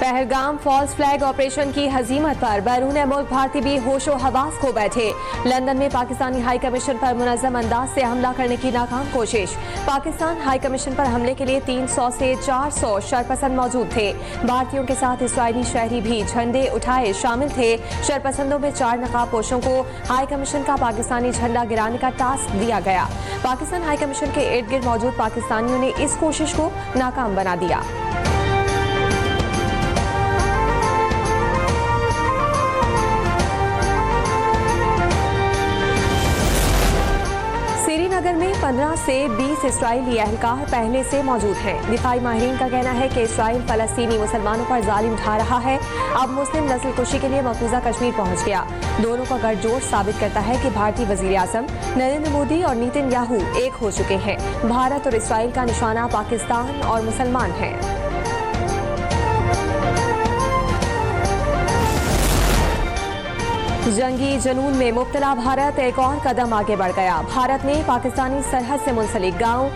Pahalgam false flag operation की हजीमत पर बैरून मुल्क भारतीय भी होशो हवास खो बैठे। लंदन में पाकिस्तानी हाई कमीशन पर मुनज़्ज़म अंदाज से हमला करने की नाकाम कोशिश। पाकिस्तान हाई कमीशन पर हमले के लिए 300 से 400 शरपसंद मौजूद थे। भारतीयों के साथ इस्राईली शहरी भी झंडे उठाए शामिल थे। शरपसंदों में 4 नकाबपोशों को हाई कमीशन का पाकिस्तानी झंडा गिराने का टास्क दिया गया। पाकिस्तान हाई कमीशन के इर्द गिर्द मौजूद पाकिस्तानियों ने इस कोशिश को नाकाम बना दिया। श्रीनगर में 15 से 20 इस्राईली एहलकार पहले से मौजूद हैं। दिफाई माहिरीन का कहना है कि इसराइल फलस्तीनी मुसलमानों पर जालिम ढा रहा है। अब मुस्लिम नस्लकुशी के लिए मकबूजा कश्मीर पहुंच गया। दोनों का गठजोड़ साबित करता है कि भारतीय वजीर आजम नरेंद्र मोदी और नेतन्याहू एक हो चुके हैं। भारत और इसराइल का निशाना पाकिस्तान और मुसलमान हैं। जंगी जनून में मुब्तला भारत एक और कदम आगे बढ़ गया। भारत ने पाकिस्तानी सरहद से मुंसलिक गांव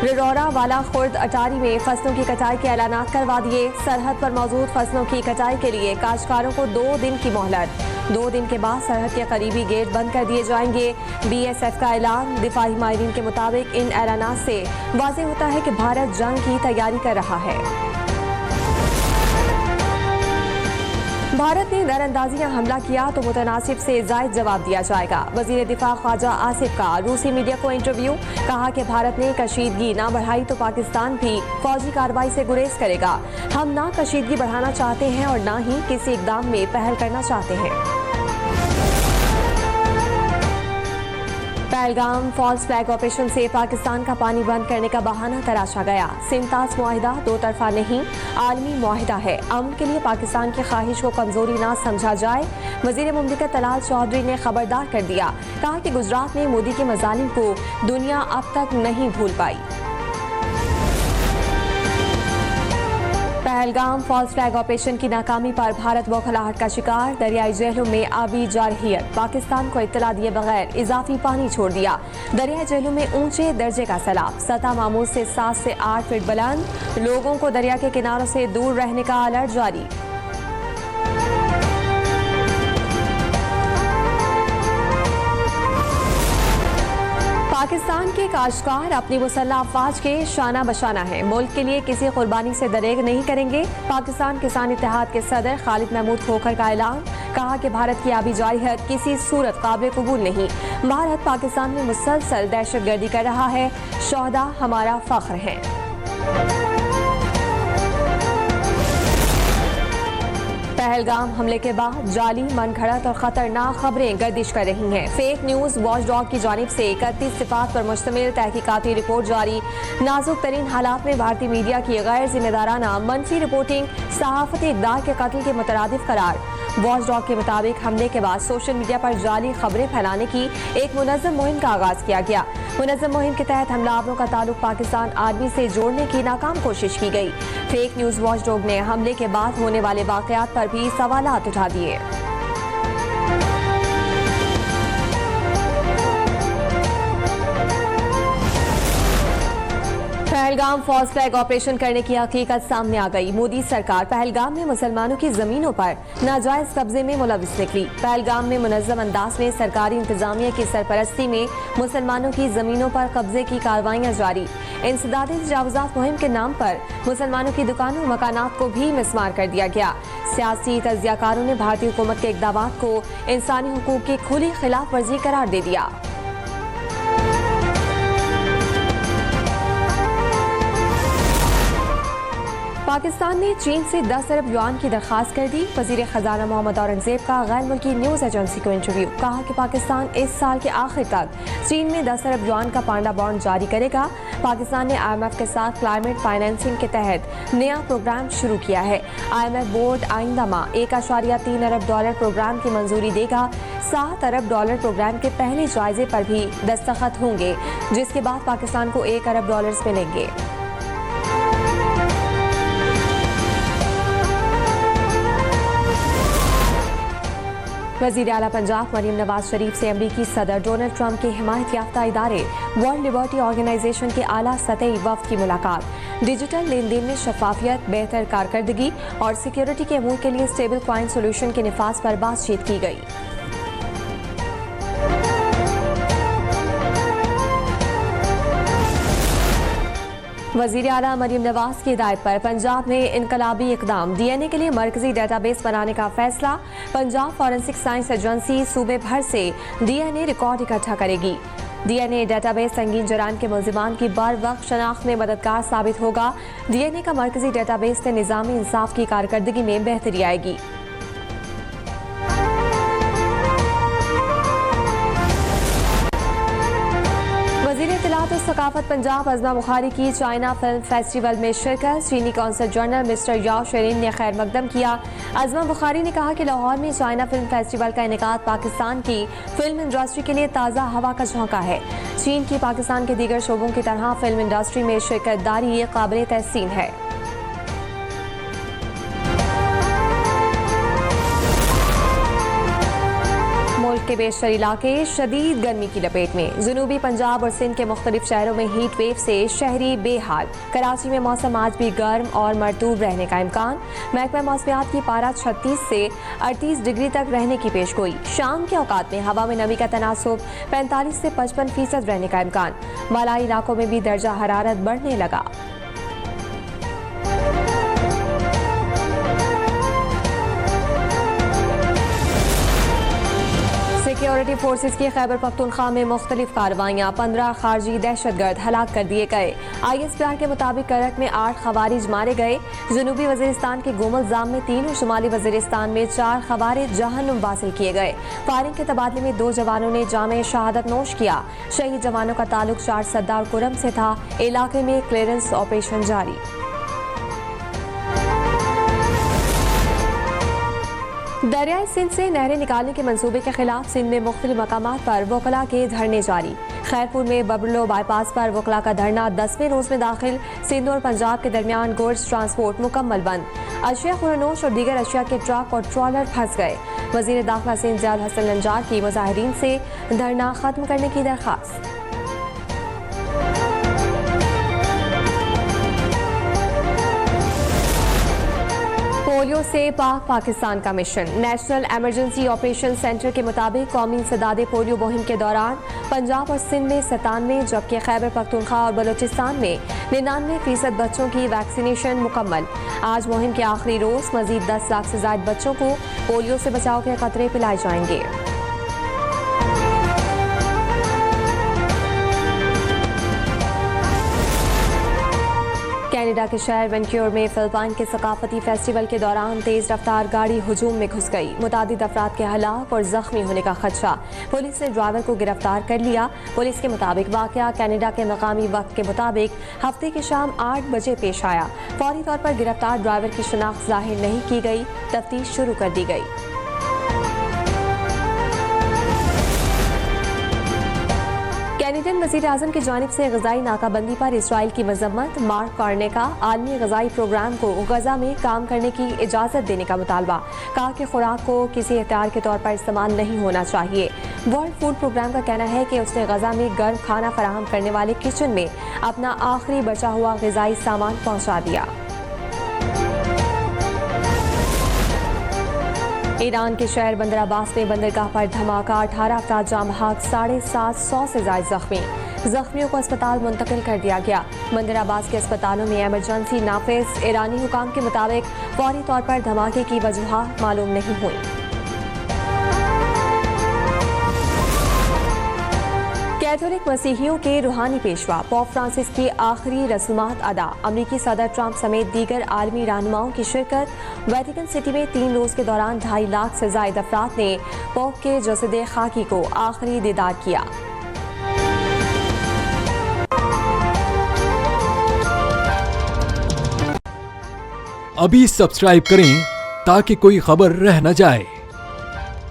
रिरौरा वाला खुर्द अटारी में फसलों की कटाई के ऐलानात करवा दिए। सरहद पर मौजूद फसलों की कटाई के लिए काश्तकारों को 2 दिन की मोहलत। 2 दिन के बाद सरहद के करीबी गेट बंद कर दिए जाएंगे। BSF का ऐलान। दिफाई माहिरीन के मुताबिक इन ऐलानात से वाज़ेह होता है कि भारत जंग की तैयारी कर रहा है। भारत ने दरअंदाजियां हमला किया तो मुतनासिब से जायद जवाब दिया जाएगा। वजीर दिफा ख्वाजा आसिफ का रूसी मीडिया को इंटरव्यू। कहा कि भारत ने कशीदगी ना बढ़ाई तो पाकिस्तान भी फौजी कार्रवाई से गुरेज करेगा। हम ना कशीदगी बढ़ाना चाहते हैं और ना ही किसी इकदाम में पहल करना चाहते हैं। पहलगाम फॉल्स फ्लैग ऑपरेशन से पाकिस्तान का पानी बंद करने का बहाना तराशा गया। सिमताज मुआहिदा 2 तरफा नहीं, आलमी मुआहिदा है। अमन के लिए पाकिस्तान की ख्वाहिश को कमजोरी ना समझा जाए। वजीर मुमलिकत तलाल चौधरी ने खबरदार कर दिया। कहा कि गुजरात में मोदी के मजालिम को दुनिया अब तक नहीं भूल पाई। पहलगाम फॉल्स फ्लैग ऑपरेशन की नाकामी पर भारत बौखलाहट का शिकार। दरियाई जेलों में आबी जारहियत। पाकिस्तान को इत्तला दिए बगैर इजाफी पानी छोड़ दिया। दरियाई जेलों में ऊंचे दर्जे का सैलाब। सतह मामूल से 7 से 8 फीट बुलंद। लोगों को दरिया के किनारों से दूर रहने का अलर्ट जारी। पाकिस्तान के काश्तकार अपनी मुसल्लह अफवाज के शाना बशाना है। मुल्क के लिए किसी कुर्बानी से दरेग नहीं करेंगे। पाकिस्तान किसान इत्तेहाद के सदर खालिद महमूद खोखर का ऐलान। कहा कि भारत की आबी जारहियत किसी सूरत काबिल कबूल नहीं। भारत पाकिस्तान में मुसलसल दहशतगर्दी कर रहा है। शोहदा हमारा फख्र है। पहलगाम हमले के बाद जाली, मनगढ़ंत और खतरनाक खबरें गर्दिश कर रही हैं। फेक न्यूज वॉच डॉग की जानिब से 31 सिफात पर मुश्तमिल तहकीकाती रिपोर्ट जारी। नाजुक तरीन हालात में भारतीय मीडिया की गैर जिम्मेदाराना मनफी रिपोर्टिंग सहाफती इक़दार के कत्ल के मुतरादिफ करार। वॉच डॉग के मुताबिक हमले के बाद सोशल मीडिया पर जाली खबरें फैलाने की एक मुनज़्ज़म मुहिम का आगाज किया गया। मुनज़्ज़म मुहिम के तहत हमलावरों का ताल्लुक पाकिस्तान आर्मी से जोड़ने की नाकाम कोशिश की गई। फेक न्यूज वॉच डॉग ने हमले के बाद होने वाले वाक़यात पर भी सवालात उठा दिए। पहलगाम फॉल्स फ्लैग ऑपरेशन करने की हकीकत सामने आ गई। मोदी सरकार पहलगाम में मुसलमानों की जमीनों पर नाजायज कब्जे में मुलविस निकली। पहलगाम में मुनज़्ज़म अंदाज में सरकारी इंतजामिया की सरपरस्ती में मुसलमानों की जमीनों पर कब्जे की कार्रवाइयाँ जारी। इंसदादी तजावुज़ात मुहिम के नाम पर मुसलमानों की दुकानों मकानात को भी मिसमार कर दिया गया। सियासी तजियाकारों ने भारतीय हुकूमत के इक़दामात को इंसानी हुकूक की खुली खिलाफ वर्जी करार दे दिया। पाकिस्तान ने चीन से 10 अरब युआन की दरखास्त कर दी। वजीर खजाना मोहम्मद औरंगजेब का गैर मुल्की न्यूज एजेंसी को इंटरव्यू। कहा कि पाकिस्तान इस साल के आखिर तक चीन में 10 अरब युआन का पांडा बॉन्ड जारी करेगा। पाकिस्तान ने IMF के साथ क्लाइमेट फाइनेंसिंग के तहत नया प्रोग्राम शुरू किया है। IMF बोर्ड आइंदा माह $1.3 अरब प्रोग्राम की मंजूरी देगा। $7 अरब प्रोग्राम के पहले जायजे पर भी दस्तखत होंगे, जिसके बाद पाकिस्तान को $1 अरब मिलेंगे। वज़ीर आला पंजाब मरीम नवाज शरीफ से अमरीकी सदर डोनाल्ड ट्रंप के हिमायत याफ्ता इदारे वर्ल्ड लिबर्टी ऑर्गेनाइजेशन के आला सतही वफ्द की मुलाकात। डिजिटल लेन देन में शफाफियत, बेहतर कारकर्दगी और सिक्योरिटी के अमूर के लिए स्टेबल कॉइन सोल्यूशन के निफाज पर बातचीत की गई। वज़ीर आला मरीम नवाज की हिदायत पर पंजाब में इनकलाबी इकदाम। DNA के लिए मरकजी डेटाबेस बनाने का फैसला। पंजाब फॉरेंसिक साइंस एजेंसी सूबे भर से DNA रिकॉर्ड इकट्ठा करेगी। DNA डेटाबेस संगीन जराइम के मुल्जिमान की बर वक्त शनाख्त में मददगार साबित होगा। DNA का मरकजी डेटाबेस से निज़ामी इंसाफ की कारकर्दगी में बेहतरी आएगी। इत्तलात और सकाफत पंजाब अज़मा बुखारी की चाइना फिल्म फेस्टिवल में शिरकत। चीनी कौंसल जनरल मिस्टर याओ शेरिन ने खैर मकदम किया। अज़मा बुखारी ने कहा कि लाहौर में चाइना फिल्म फेस्टिवल का इनेकाद पाकिस्तान की फिल्म इंडस्ट्री के लिए ताज़ा हवा का झोंका है। चीन की पाकिस्तान के दीगर शोबों की तरह फिल्म इंडस्ट्री में शिरकतदारी काबिल तहसीन है। मुल्क के बेशतर इलाके शदीद गर्मी की लपेट में। जनूबी पंजाब और सिंध के मुख्तलिफ शहरों में हीट वेव से शहरी बेहाल। कराची में मौसम आज भी गर्म और मरतूब रहने का इम्कान। महकमा मौसमियात की पारा 36 से 38 डिग्री तक रहने की पेशगोई। शाम के औकात में हवा में नमी का तनासुब 45 से 55% रहने का इम्कान। मलाई इलाकों में भी दर्जा हरारत बढ़ने लगा। सिक्योरिटी फोर्सेस की खैबर पख्तूनख्वा में मुख्तलिफ कार्रवाइयाँ। 15 खारजी दहशतगर्द हलाक कर दिए गए। ISPR के मुताबिक करक में 8 खवारिज मारे गए। जनूबी वजीरिस्तान के गोमल जाम में 3 और शुमाली वजीरिस्तान में 4 खवारिज जहन्नुम वासिल किए गए। फायरिंग के तबादले में 2 जवानों ने जामे शहादत नोश किया। शहीद जवानों का ताल्लुक 4 सद्दा और कुरम से था। इलाके में क्लियरेंस ऑपरेशन जारी। दरियाई सिंध से नहरें निकालने के मंसूबे के खिलाफ सिंध में मुख्तलिफ मकामात पर वकला के धरने जारी। खैरपुर में बबरलो बाईपास पर वकला का धरना 10वें रोज में दाखिल। सिंध और पंजाब के दरमियान गुड्स ट्रांसपोर्ट मुकम्मल बंद। अशिया खुरानोश और दीगर अशिया के ट्रक और ट्रॉलर फंस गए। वजीर दाखिला सिंध ज़ियाउल हसन नंजार की मुजाहिरीन से धरना खत्म करने की दरख्वास्त। पोलियो से पाक पाकिस्तान का mission. National emergency operation centre के मुताबिक कौमी इंसदादे पोलियो मुहिम के दौरान पंजाब और सिंध में 97 जबकि खैबर पख्तूनख्वा और बलूचिस्तान में 99% बच्चों की वैक्सीनेशन मुकम्मल। आज मुहिम के आखिरी रोज मजीद 10 लाख से ज्यादा बच्चों को पोलियो से बचाव के खतरे पिलाए जाएंगे। कनाडा के शहर वैंकूवर में फिलिपाइन के सकाफती फेस्टिवल के दौरान तेज रफ्तार गाड़ी हुजूम में घुस गई। मुतादिद अफराद के हलाक और जख्मी होने का खदशा। पुलिस ने ड्राइवर को गिरफ्तार कर लिया। पुलिस के मुताबिक वाकया कनाडा के मकामी वक्त के मुताबिक हफ्ते की शाम 8 बजे पेश आया। फौरी तौर पर गिरफ्तार ड्राइवर की शनाख्त जाहिर नहीं की गई। तफ्तीश शुरू कर दी गई। कैनेडियन वज़ीर आज़म की जानिब से ग़ज़ाई नाकाबंदी पर इसराइल की मजम्मत। मार्क कार्ने का आलमी ग़ज़ाई प्रोग्राम को गजा में काम करने की इजाज़त देने का मुतालबा। कहा कि खुराक को किसी इख्तियार के तौर पर इस्तेमाल नहीं होना चाहिए। वर्ल्ड फूड प्रोग्राम का कहना है कि उसने गजा में गर्म खाना फराहम करने वाले किचन में अपना आखिरी बचा हुआ ग़ज़ाई सामान पहुँचा दिया। ईरान के शहर बंदर अब्बास में बंदरगाह पर धमाका। 18 अफराद जाम बहक, 750 से ज्यादा जख्मी। जख्मियों को अस्पताल मुंतकिल कर दिया गया। बंदर अब्बास के अस्पतालों में इमरजेंसी नाफिज। ईरानी हुकाम के मुताबिक फौरी तौर पर धमाके की वजह मालूम नहीं हुई। कैथोलिक मसीहियों के रूहानी पेशवा पोप फ्रांसिस की आखिरी रस्मात अदा। अमरीकी सदर ट्रंप समेत दीगर आलमी रहनुमाओं की शिरकत। वेटिकन सिटी में 3 रोज के दौरान 2.5 लाख से ज्यादा अफराद ने पोप के जसद खाकी को आखिरी दीदार किया। अभी सब्सक्राइब करें ताकि कोई खबर रह न जाए।